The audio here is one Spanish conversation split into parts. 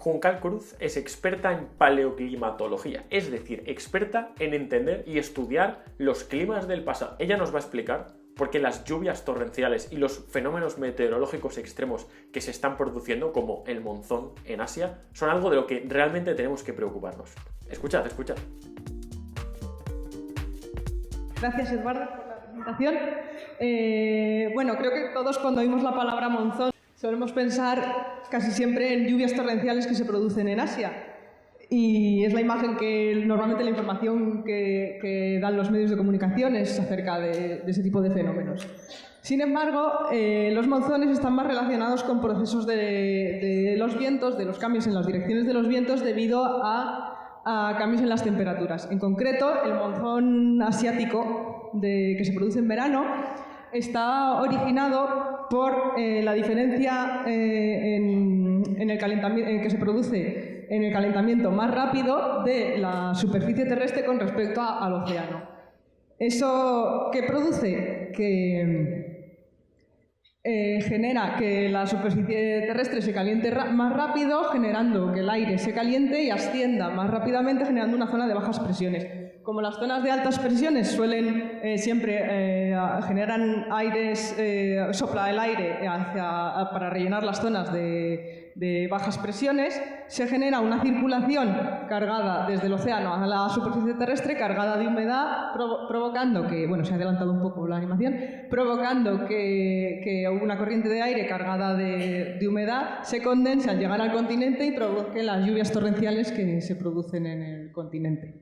Juncal Cruz es experta en paleoclimatología, es decir, experta en entender y estudiar los climas del pasado. Ella nos va a explicar por qué las lluvias torrenciales y los fenómenos meteorológicos extremos que se están produciendo, como el monzón en Asia, son algo de lo que realmente tenemos que preocuparnos. Escuchad, escuchad. Gracias, Eduardo, por la presentación. Bueno, creo que todos cuando oímos la palabra monzón solemos pensar casi siempre en lluvias torrenciales que se producen en Asia. Y es la imagen que normalmente la información que dan los medios de comunicación es acerca de ese tipo de fenómenos. Sin embargo, los monzones están más relacionados con procesos de los vientos, de los cambios en las direcciones de los vientos debido a cambios en las temperaturas. En concreto, el monzón asiático que se produce en verano está originado por la diferencia en el calentamiento que se produce en el calentamiento más rápido de la superficie terrestre con respecto al océano. ¿Eso qué produce? Que genera que la superficie terrestre se caliente más rápido, generando que el aire se caliente y ascienda más rápidamente, generando una zona de bajas presiones. Como las zonas de altas presiones suelen siempre generan aires, sopla el aire para rellenar las zonas de bajas presiones, se genera una circulación cargada desde el océano a la superficie terrestre, cargada de humedad, provocando que, bueno, se ha adelantado un poco la animación, provocando que una corriente de aire cargada de humedad se condense al llegar al continente y provoque las lluvias torrenciales que se producen en el continente.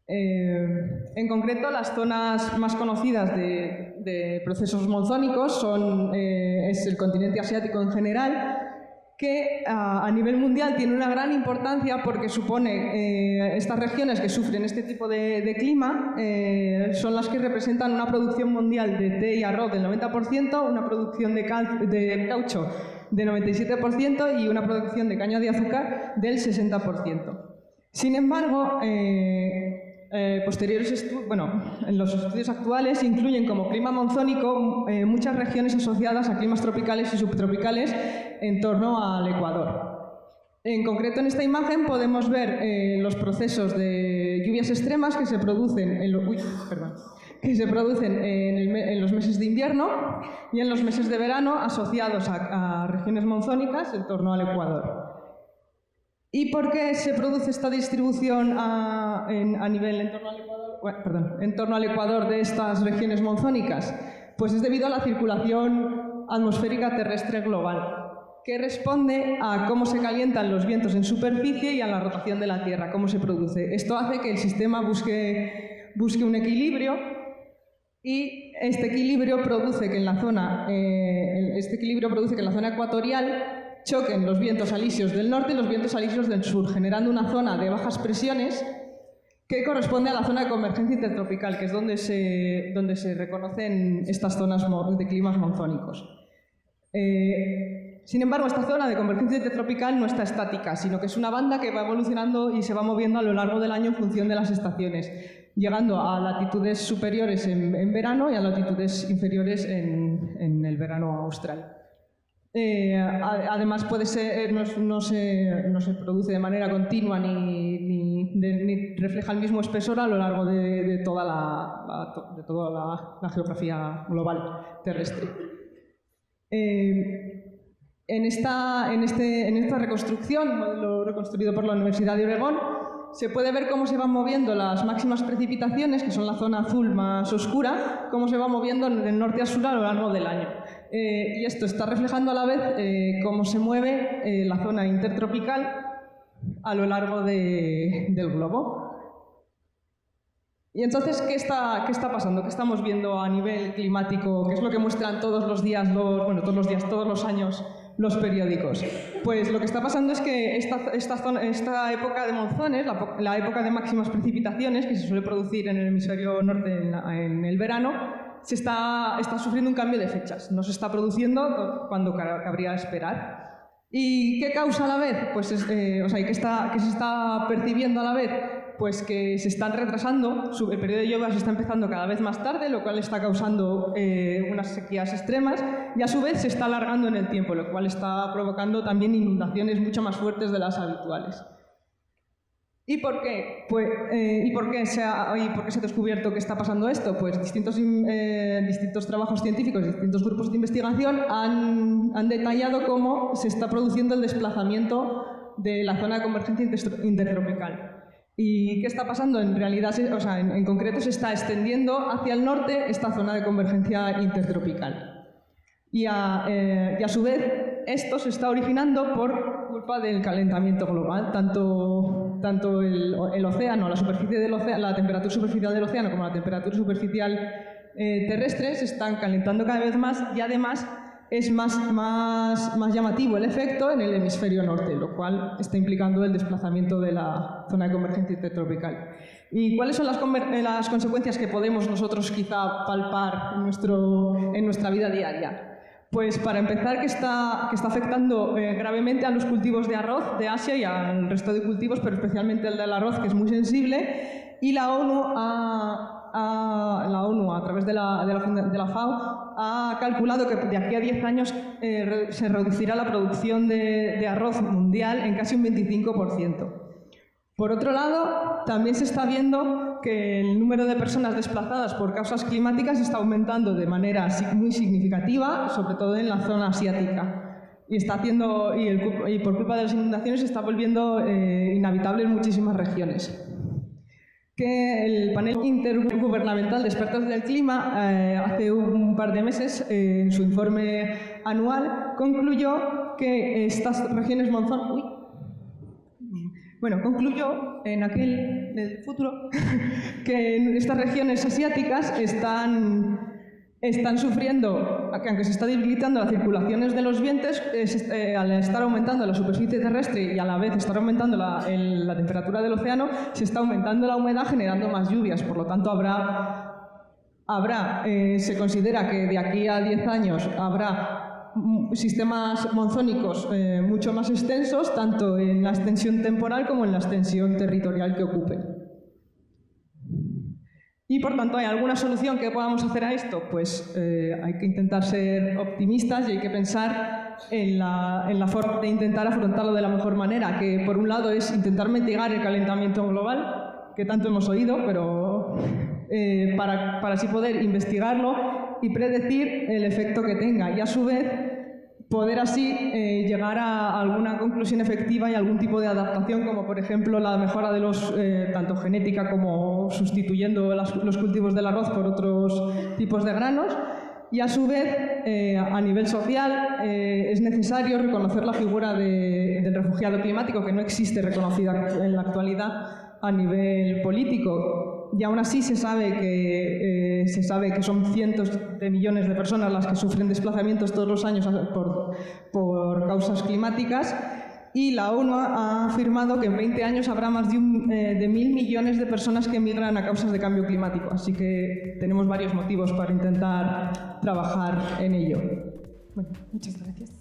En concreto, las zonas más conocidas de procesos monzónicos es el continente asiático en general, que a nivel mundial tiene una gran importancia porque supone estas regiones que sufren este tipo de clima son las que representan una producción mundial de té y arroz del 90%, una producción de caucho del 97% y una producción de caña de azúcar del 60%. Sin embargo, en los estudios actuales incluyen como clima monzónico muchas regiones asociadas a climas tropicales y subtropicales en torno al Ecuador. En concreto, en esta imagen podemos ver los procesos de lluvias extremas que se producen en los meses de invierno y en los meses de verano asociados a regiones monzónicas en torno al Ecuador. ¿Y por qué se produce esta distribución en torno al Ecuador de estas regiones monzónicas? Pues es debido a la circulación atmosférica terrestre global, que responde a cómo se calientan los vientos en superficie y a la rotación de la Tierra, cómo se produce. Esto hace que el sistema busque un equilibrio y este equilibrio produce que en la zona ecuatorial choquen los vientos alisios del norte y los vientos alisios del sur, generando una zona de bajas presiones que corresponde a la zona de convergencia intertropical, que es donde se reconocen estas zonas de climas monzónicos. Sin embargo, esta zona de convergencia intertropical no está estática, sino que es una banda que va evolucionando y se va moviendo a lo largo del año en función de las estaciones, llegando a latitudes superiores en verano y a latitudes inferiores en el verano austral. Además no se produce de manera continua ni refleja el mismo espesor a lo largo de toda la geografía global terrestre. En esta reconstrucción, modelo reconstruido por la Universidad de Oregón, se puede ver cómo se van moviendo las máximas precipitaciones, que son la zona azul más oscura, cómo se va moviendo de norte a sur a lo largo del año. Y esto está reflejando a la vez cómo se mueve la zona intertropical a lo largo del globo. Y entonces, ¿qué está pasando? ¿Qué estamos viendo a nivel climático? ¿Qué es lo que muestran todos los años los periódicos? Pues lo que está pasando es que esta época de monzones, la época de máximas precipitaciones, que se suele producir en el hemisferio norte en el verano, se está sufriendo un cambio de fechas. No se está produciendo cuando cabría esperar. ¿Y qué causa a la vez? Pues ¿qué se está percibiendo a la vez? pues que se están retrasando, el periodo de lluvias está empezando cada vez más tarde, lo cual está causando unas sequías extremas, y a su vez se está alargando en el tiempo, lo cual está provocando también inundaciones mucho más fuertes de las habituales. ¿Y por qué? Pues, ¿por qué se ha descubierto que está pasando esto? Pues distintos trabajos científicos, distintos grupos de investigación han detallado cómo se está produciendo el desplazamiento de la zona de convergencia intertropical. ¿Y qué está pasando? En realidad, en concreto, se está extendiendo hacia el norte esta zona de convergencia intertropical. Y a su vez, esto se está originando por culpa del calentamiento global. Tanto el océano, la superficie del océano, la temperatura superficial del océano como la temperatura superficial terrestre se están calentando cada vez más, y además es más llamativo el efecto en el hemisferio norte, lo cual está implicando el desplazamiento de la zona de convergencia intertropical. ¿Y cuáles son las consecuencias que podemos nosotros quizá palpar en nuestra vida diaria? Pues para empezar, que está afectando gravemente a los cultivos de arroz de Asia y al resto de cultivos, pero especialmente el del arroz, que es muy sensible, y la ONU a través de la FAO ha calculado que de aquí a 10 años se reducirá la producción de arroz mundial en casi un 25%. Por otro lado, también se está viendo que el número de personas desplazadas por causas climáticas está aumentando de manera muy significativa, sobre todo en la zona asiática. Y por culpa de las inundaciones se está volviendo inhabitable en muchísimas regiones. Que el panel intergubernamental de expertos del clima hace un par de meses, en su informe anual, concluyó que estas regiones concluyó en el futuro que estas regiones asiáticas están sufriendo, aunque se está debilitando las circulaciones de los vientos, al estar aumentando la superficie terrestre y a la vez estar aumentando la temperatura del océano, se está aumentando la humedad, generando más lluvias. Por lo tanto, se considera que de aquí a 10 años habrá sistemas monzónicos mucho más extensos, tanto en la extensión temporal como en la extensión territorial que ocupen. Y por tanto, ¿hay alguna solución que podamos hacer a esto? Pues hay que intentar ser optimistas y hay que pensar en la forma de intentar afrontarlo de la mejor manera, que por un lado es intentar mitigar el calentamiento global, que tanto hemos oído, pero para así poder investigarlo y predecir el efecto que tenga, y a su vez poder así llegar a alguna conclusión efectiva y algún tipo de adaptación, como por ejemplo la mejora de tanto genética como sustituyendo los cultivos del arroz por otros tipos de granos. Y a su vez, a nivel social, es necesario reconocer la figura del refugiado climático, que no existe reconocida en la actualidad a nivel político. Y aún así se sabe que son cientos de millones de personas las que sufren desplazamientos todos los años por causas climáticas, y la ONU ha afirmado que en 20 años habrá más de 1.000 millones de personas que emigran a causas de cambio climático. Así que tenemos varios motivos para intentar trabajar en ello. Bueno, muchas gracias.